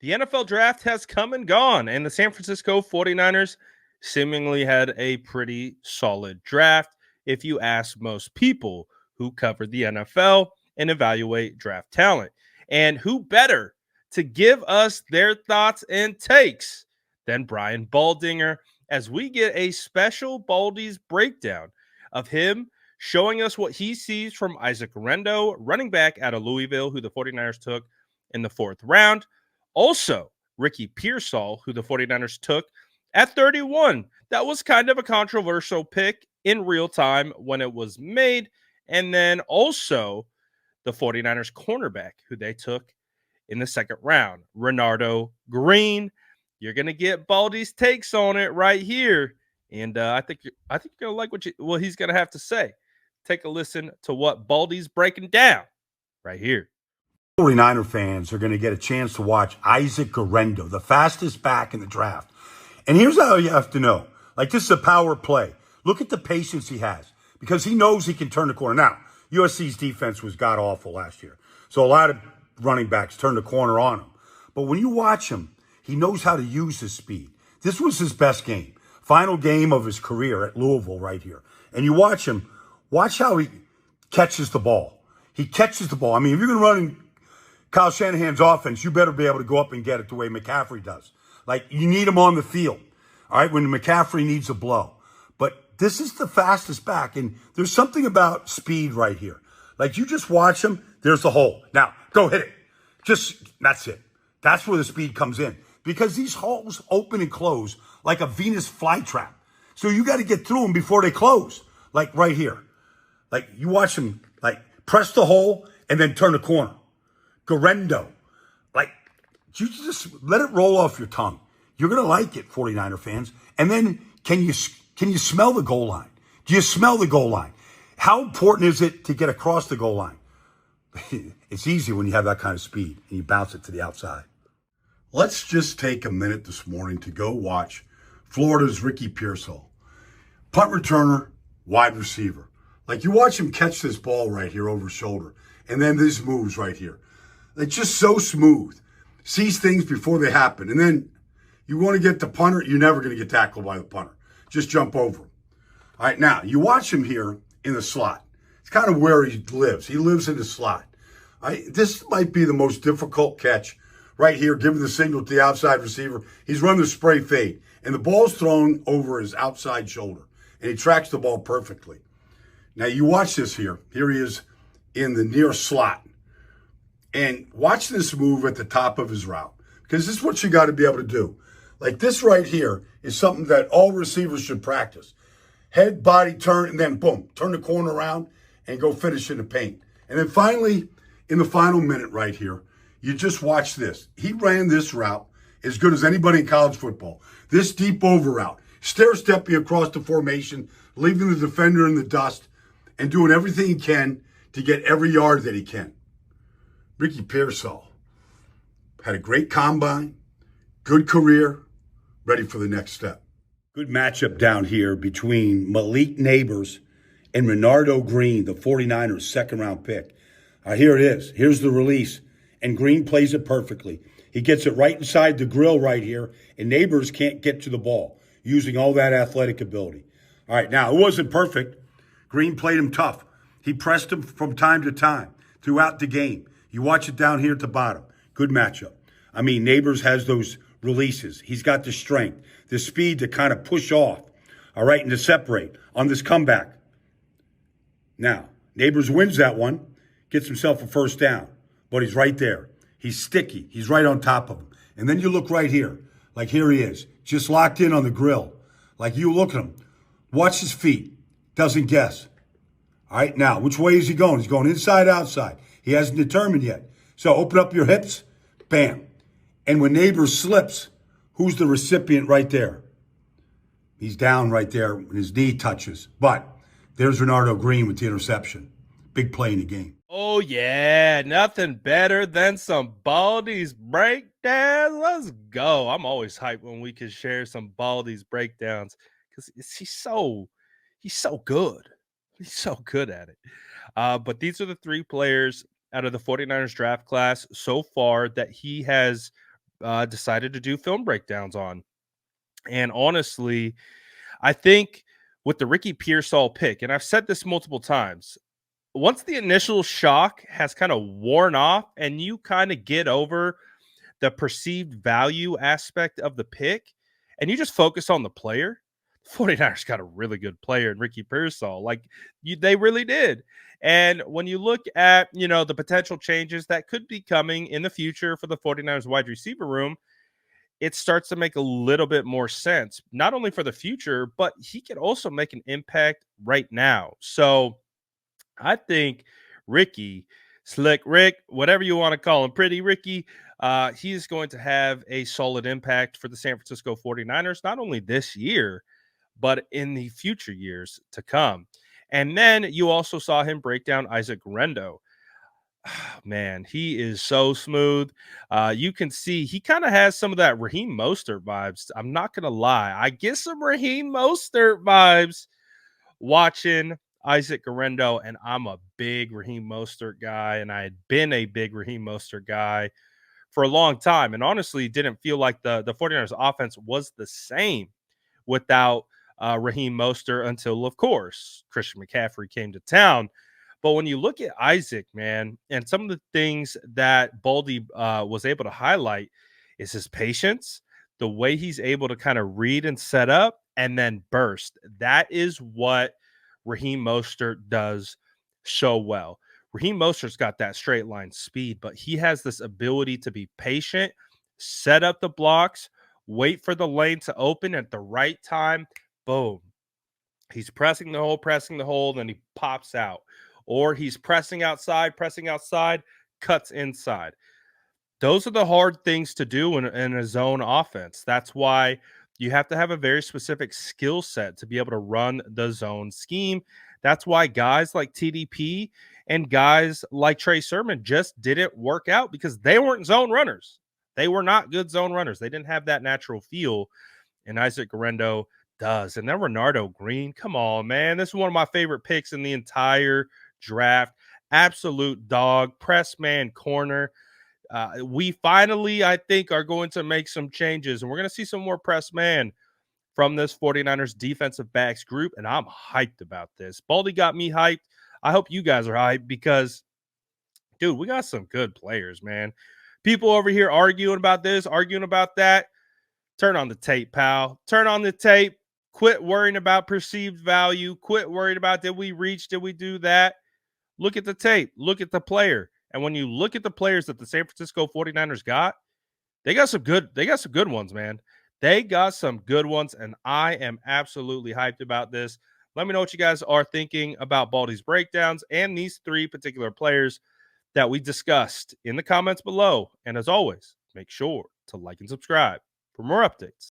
The NFL draft has come and gone, and the San Francisco 49ers seemingly had a pretty solid draft if you ask most people who cover the NFL and evaluate draft talent. And who better to give us their thoughts and takes than Brian Baldinger as we get a special Baldy's breakdown of him showing us what he sees from Isaac Guerendo, running back out of Louisville, who the 49ers took in the fourth round. Also, Ricky Pearsall, who the 49ers took at 31. That was kind of a controversial pick in real time when it was made. And then also the 49ers cornerback, who they took in the second round, Renardo Green. You're going to get Baldy's takes on it right here. And I think you're going to like what he's going to have to say. Take a listen to what Baldy's breaking down right here. 49er fans are going to get a chance to watch Isaac Guerendo, the fastest back in the draft. And here's how you have to know. Like, this is a power play. Look at the patience he has because he knows he can turn the corner. Now, USC's defense was god-awful last year. So a lot of running backs turned the corner on him. But when you watch him, he knows how to use his speed. This was his best game. Final game of his career at Louisville right here. And you watch him, watch how he catches the ball. He catches the ball. I mean, if you're going to run in Kyle Shanahan's offense, you better be able to go up and get it the way McCaffrey does. Like, you need him on the field, all right, when McCaffrey needs a blow. But this is the fastest back, and there's something about speed right here. Like, you just watch him, there's the hole. Now, go hit it. That's it. That's where the speed comes in. Because these holes open and close like a Venus flytrap. So you got to get through them before they close, like right here. Like, you watch him, like, press the hole and then turn the corner. Guerendo. Like, you just let it roll off your tongue. You're going to like it, 49er fans. And then can you smell the goal line? Do you smell the goal line? How important is it to get across the goal line? It's easy when you have that kind of speed and you bounce it to the outside. Let's just take a minute this morning to go watch Florida's Ricky Pearsall. Punt returner, wide receiver. Like, you watch him catch this ball right here over his shoulder. And then these moves right here. It's just so smooth. Sees things before they happen. And then you want to get the punter, you're never going to get tackled by the punter. Just jump over him. All right, now, you watch him here in the slot. It's kind of where he lives. He lives in the slot. All right, this might be the most difficult catch right here, giving the signal to the outside receiver. He's run the spray fade, and the ball's thrown over his outside shoulder, and he tracks the ball perfectly. Now, you watch this here. Here he is in the near slot. And watch this move at the top of his route, because this is what you got to be able to do. Like, this right here is something that all receivers should practice. Head, body, turn, and then boom, turn the corner around and go finish in the paint. And then finally, in the final minute right here, you just watch this. He ran this route as good as anybody in college football. This deep over route, stair-stepping across the formation, leaving the defender in the dust, and doing everything he can to get every yard that he can. Ricky Pearsall had a great combine, good career, ready for the next step. Good matchup down here between Malik Neighbors and Renardo Green, the 49ers second-round pick. Here it is. Here's the release, and Green plays it perfectly. He gets it right inside the grill right here, and Neighbors can't get to the ball using all that athletic ability. All right, now, it wasn't perfect. Green played him tough. He pressed him from time to time throughout the game. You watch it down here at the bottom. Good matchup. I mean, Neighbors has those releases. He's got the strength, the speed to kind of push off, all right, and to separate on this comeback. Now, Neighbors wins that one, gets himself a first down, but he's right there. He's sticky. He's right on top of him. And then you look right here. Like, here he is, just locked in on the grill. Like, you look at him. Watch his feet. Doesn't guess. All right, now, which way is he going? He's going inside, outside. He hasn't determined yet. So open up your hips, bam. And when Neighbors slips, who's the recipient right there? He's down right there when his knee touches. But there's Renardo Green with the interception. Big play in the game. Oh, yeah. Nothing better than some Baldy's breakdowns. Let's go. I'm always hyped when we can share some Baldy's breakdowns because he's so good. He's so good at it. But these are the three players out of the 49ers draft class so far that he has decided to do film breakdowns on. And honestly, I think with the Ricky Pearsall pick, and I've said this multiple times, once the initial shock has kind of worn off and you kind of get over the perceived value aspect of the pick and you just focus on the player, 49ers got a really good player in Ricky Pearsall. Like they really did. And when you look at, the potential changes that could be coming in the future for the 49ers wide receiver room, it starts to make a little bit more sense, not only for the future, but he can also make an impact right now. So I think Ricky, Slick Rick, whatever you want to call him, Pretty Ricky, he's going to have a solid impact for the San Francisco 49ers, not only this year, but in the future years to come. And then you also saw him break down Isaac Guerendo. Man, he is so smooth. You can see he kind of has some of that Raheem Mostert vibes. I'm not going to lie. I get some Raheem Mostert vibes watching Isaac Guerendo, and I'm a big Raheem Mostert guy, and I had been a big Raheem Mostert guy for a long time, and honestly didn't feel like the 49ers offense was the same without Raheem Mostert until, of course, Christian McCaffrey came to town. But when you look at Isaac, man, and some of the things that Baldy was able to highlight is his patience, the way he's able to kind of read and set up and then burst. That is what Raheem Mostert does so well. Raheem Mostert's got that straight line speed, but he has this ability to be patient, set up the blocks, wait for the lane to open at the right time. Boom. He's pressing the hole, then he pops out. Or he's pressing outside, cuts inside. Those are the hard things to do in a zone offense. That's why you have to have a very specific skill set to be able to run the zone scheme. That's why guys like TDP and guys like Trey Sermon just didn't work out because they weren't zone runners. They were not good zone runners. They didn't have that natural feel, and Isaac Guerendo does. And then Renardo Green, come on, man. This is one of my favorite picks in the entire draft. Absolute dog, press man corner. We finally, I think, are going to make some changes, and we're going to see some more press man from this 49ers defensive backs group, and I'm hyped about this. Baldy got me hyped. I hope you guys are hyped because, dude, we got some good players, man. People over here arguing about this, arguing about that. Turn on the tape, pal. Turn on the tape. Quit worrying about perceived value. Quit worrying about did we reach, did we do that? Look at the tape. Look at the player. And when you look at the players that the San Francisco 49ers got, they got some good ones, man. They got some good ones, and I am absolutely hyped about this. Let me know what you guys are thinking about Baldy's breakdowns and these three particular players that we discussed in the comments below. And as always, make sure to like and subscribe for more updates.